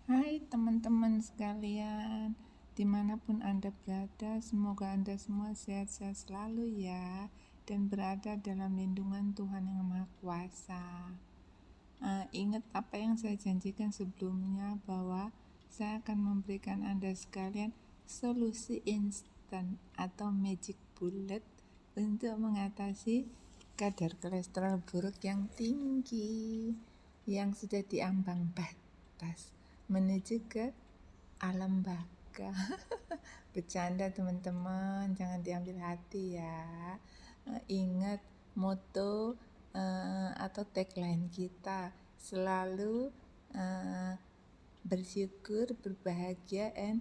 Hai teman-teman sekalian, dimanapun Anda berada, semoga Anda semua sehat-sehat selalu ya, dan berada dalam lindungan Tuhan yang Maha Kuasa. Ingat apa yang saya janjikan sebelumnya, bahwa saya akan memberikan Anda sekalian solusi instan atau magic bullet untuk mengatasi kadar kolesterol buruk yang tinggi, yang sudah diambang batas menuju ke alam baka. Bercanda teman-teman, jangan diambil hati ya. Ingat moto atau tagline kita, selalu bersyukur, berbahagia, and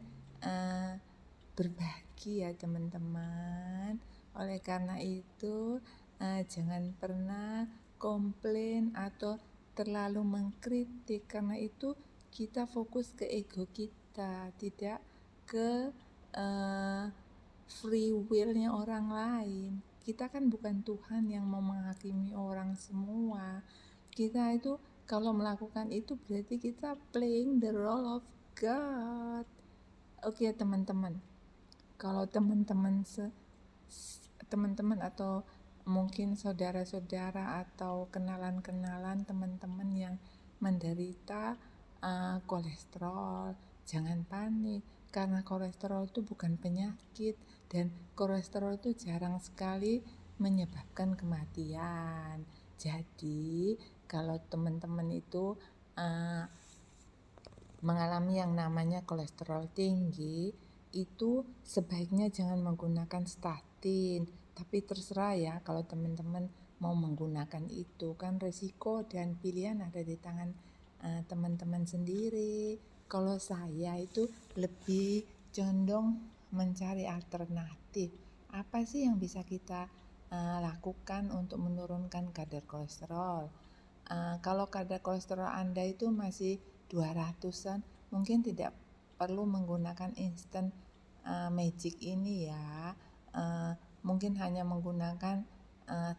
berbagi ya teman-teman. Oleh karena itu jangan pernah komplain atau terlalu mengkritik, karena itu kita fokus ke ego kita, tidak ke free will-nya orang lain. Kita kan bukan Tuhan yang mau menghakimi orang semua. Kita itu kalau melakukan itu berarti kita playing the role of God. Oke teman-teman, kalau teman-teman atau mungkin saudara-saudara atau kenalan-kenalan teman-teman yang menderita kolesterol, jangan panik, karena kolesterol itu bukan penyakit, dan kolesterol itu jarang sekali menyebabkan kematian. Jadi kalau teman-teman itu mengalami yang namanya kolesterol tinggi, itu sebaiknya jangan menggunakan statin. Tapi terserah ya, kalau teman-teman mau menggunakan itu, kan resiko dan pilihan ada di tangan teman-teman sendiri. Kalau saya itu lebih condong mencari alternatif. Apa sih yang bisa kita lakukan untuk menurunkan kadar kolesterol? Kalau kadar kolesterol Anda itu masih 200-an, mungkin tidak perlu menggunakan instant magic ini ya. Mungkin hanya menggunakan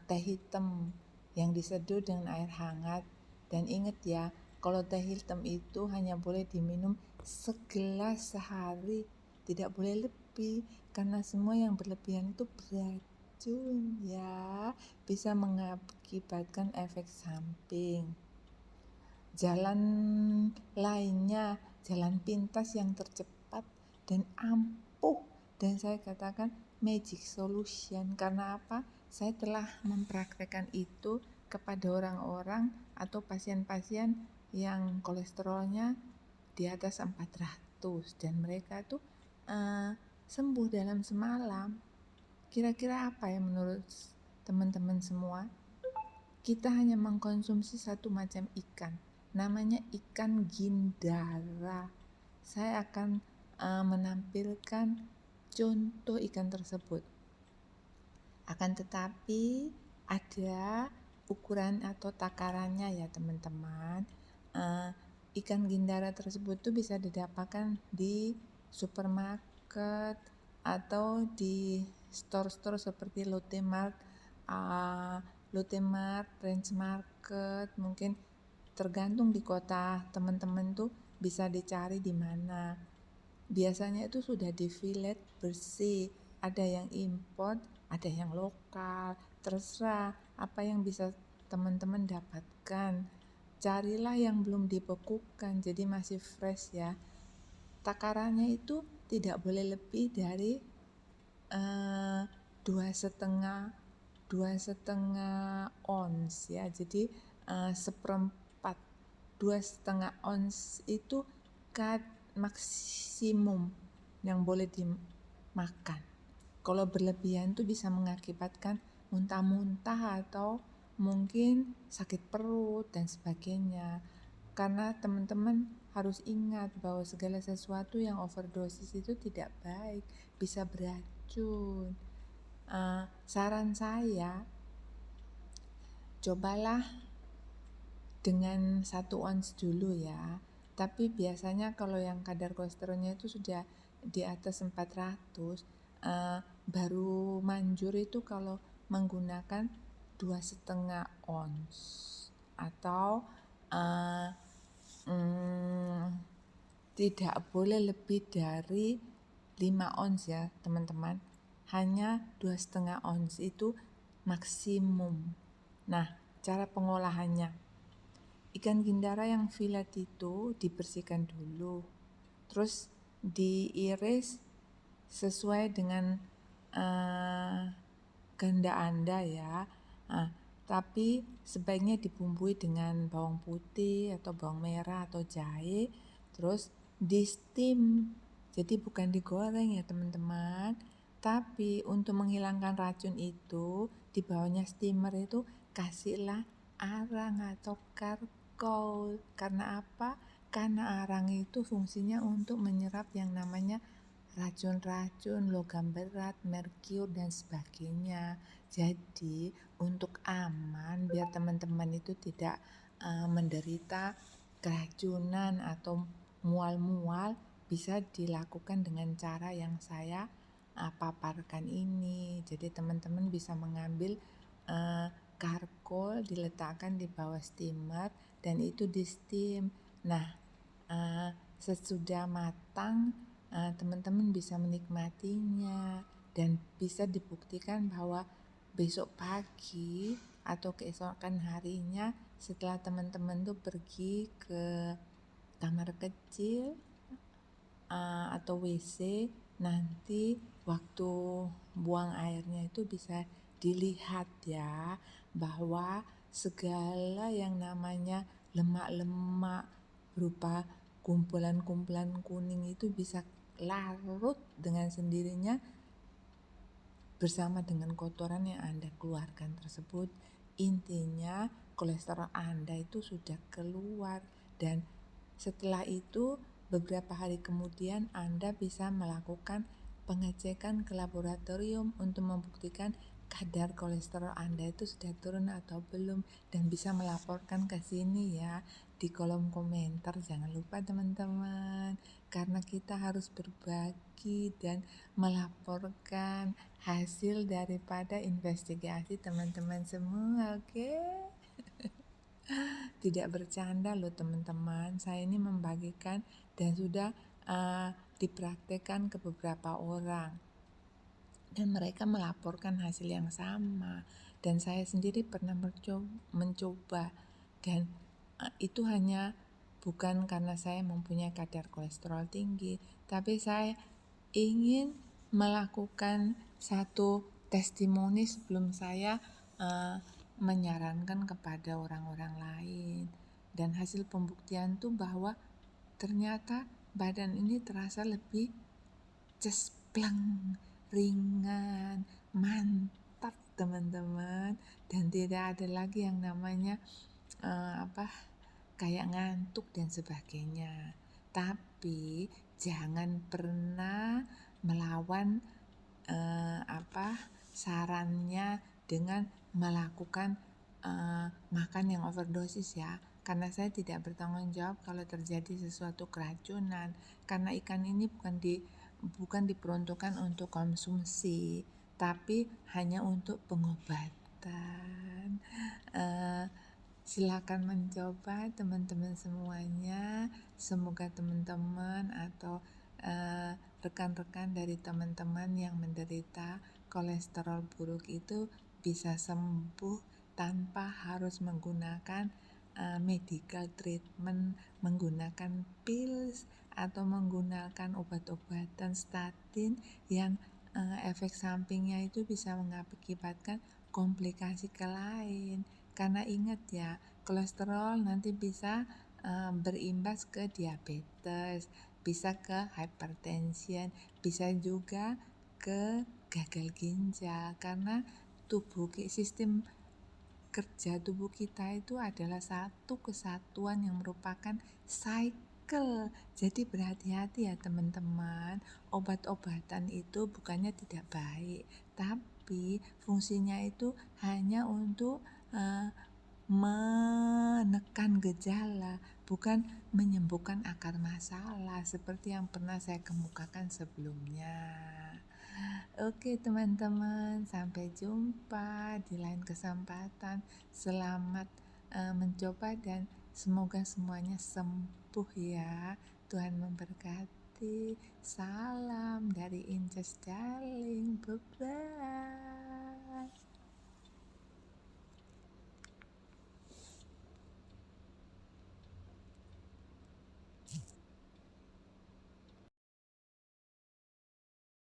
teh hitam yang diseduh dengan air hangat. Dan ingat ya, kalau teh hitam itu hanya boleh diminum segelas sehari, tidak boleh lebih, karena semua yang berlebihan itu beracun ya, bisa mengakibatkan efek samping. Jalan lainnya, jalan pintas yang tercepat dan ampuh, dan saya katakan magic solution. Karena apa? Saya telah mempraktekkan itu kepada orang-orang atau pasien-pasien yang kolesterolnya di atas 400, dan mereka tuh sembuh dalam semalam. Kira-kira apa ya menurut teman-teman semua? Kita hanya mengkonsumsi satu macam ikan, namanya ikan gindara. Saya akan menampilkan contoh ikan tersebut. Akan tetapi ada ukuran atau takarannya ya teman-teman. Ikan gindara tersebut tuh bisa didapatkan di supermarket atau di store-store seperti Lotte Mart, Ranch Market. Mungkin tergantung di kota teman-teman tuh bisa dicari di mana. Biasanya itu sudah di fillet bersih, ada yang import, ada yang lokal, terserah apa yang bisa teman-teman dapatkan. Carilah yang belum dibekukan, jadi masih fresh ya. Takarannya itu tidak boleh lebih dari 2,5 ons ya. Jadi seperempat, 2,5 ons itu maksimum yang boleh dimakan. Kalau berlebihan itu bisa mengakibatkan muntah-muntah atau mungkin sakit perut dan sebagainya. Karena teman-teman harus ingat bahwa segala sesuatu yang overdosis itu tidak baik, bisa beracun. Saran saya, cobalah dengan 1 ons dulu ya. Tapi biasanya kalau yang kadar kolesterolnya itu sudah di atas 400, baru manjur itu kalau menggunakan 2,5 ons atau Tidak boleh lebih dari 5 ons ya teman-teman. Hanya 2,5 ons itu maksimum. Nah, cara pengolahannya. Ikan gindara yang filet itu dibersihkan dulu. Terus diiris sesuai dengan kehendak Anda ya. Tapi sebaiknya dibumbui dengan bawang putih atau bawang merah atau jahe, terus di steam. Jadi bukan digoreng ya teman-teman. Tapi untuk menghilangkan racun itu, di bawahnya steamer itu kasihlah arang atau charcoal. Karena apa? Karena arang itu fungsinya untuk menyerap yang namanya racun-racun, logam berat, merkuri dan sebagainya. Jadi untuk aman biar teman-teman itu tidak menderita keracunan atau mual-mual, bisa dilakukan dengan cara yang saya paparkan ini. Jadi teman-teman bisa mengambil charcoal, diletakkan di bawah steamer dan itu di steam. Nah, sesudah matang teman-teman bisa menikmatinya dan bisa dibuktikan bahwa besok pagi atau keesokan harinya setelah teman-teman tuh pergi ke kamar kecil atau WC, nanti waktu buang airnya itu bisa dilihat ya bahwa segala yang namanya lemak-lemak berupa kumpulan-kumpulan kuning itu bisa larut dengan sendirinya bersama dengan kotoran yang Anda keluarkan tersebut. Intinya kolesterol Anda itu sudah keluar, dan setelah itu beberapa hari kemudian Anda bisa melakukan pengecekan ke laboratorium untuk membuktikan kadar kolesterol Anda itu sudah turun atau belum, dan bisa melaporkan ke sini ya di kolom komentar. Jangan lupa teman-teman, karena kita harus berbagi dan melaporkan hasil daripada investigasi teman-teman semua, oke? Tidak bercanda loh teman-teman, saya ini membagikan dan sudah dipraktekkan ke beberapa orang dan mereka melaporkan hasil yang sama, dan saya sendiri pernah mencoba dan itu hanya bukan karena saya mempunyai kadar kolesterol tinggi, tapi saya ingin melakukan satu testimoni sebelum saya menyarankan kepada orang-orang lain. Dan hasil pembuktian tuh bahwa ternyata badan ini terasa lebih cespleng, ringan, mantap teman-teman, dan tidak ada lagi yang namanya kayak ngantuk dan sebagainya. Tapi jangan pernah melawan sarannya dengan melakukan makan yang overdosis ya, karena saya tidak bertanggung jawab kalau terjadi sesuatu keracunan, karena ikan ini bukan diperuntukkan untuk konsumsi, tapi hanya untuk pengobatan. Silakan mencoba teman-teman semuanya. Semoga teman-teman atau rekan-rekan dari teman-teman yang menderita kolesterol buruk itu bisa sembuh tanpa harus menggunakan medical treatment, menggunakan pills atau menggunakan obat-obatan statin yang efek sampingnya itu bisa mengakibatkan komplikasi ke lain. Karena ingat ya, kolesterol nanti bisa berimbas ke diabetes, bisa ke hypertension, bisa juga ke gagal ginjal, karena sistem kerja tubuh kita itu adalah satu kesatuan yang merupakan cycle. Jadi berhati-hati ya teman-teman, obat-obatan itu bukannya tidak baik, tapi fungsinya itu hanya untuk menekan gejala, bukan menyembuhkan akar masalah seperti yang pernah saya kemukakan sebelumnya. Oke teman-teman, sampai jumpa di lain kesempatan. Selamat mencoba dan semoga semuanya sembuh ya. Tuhan memberkati. Salam dari Inces Darling. Bye-bye.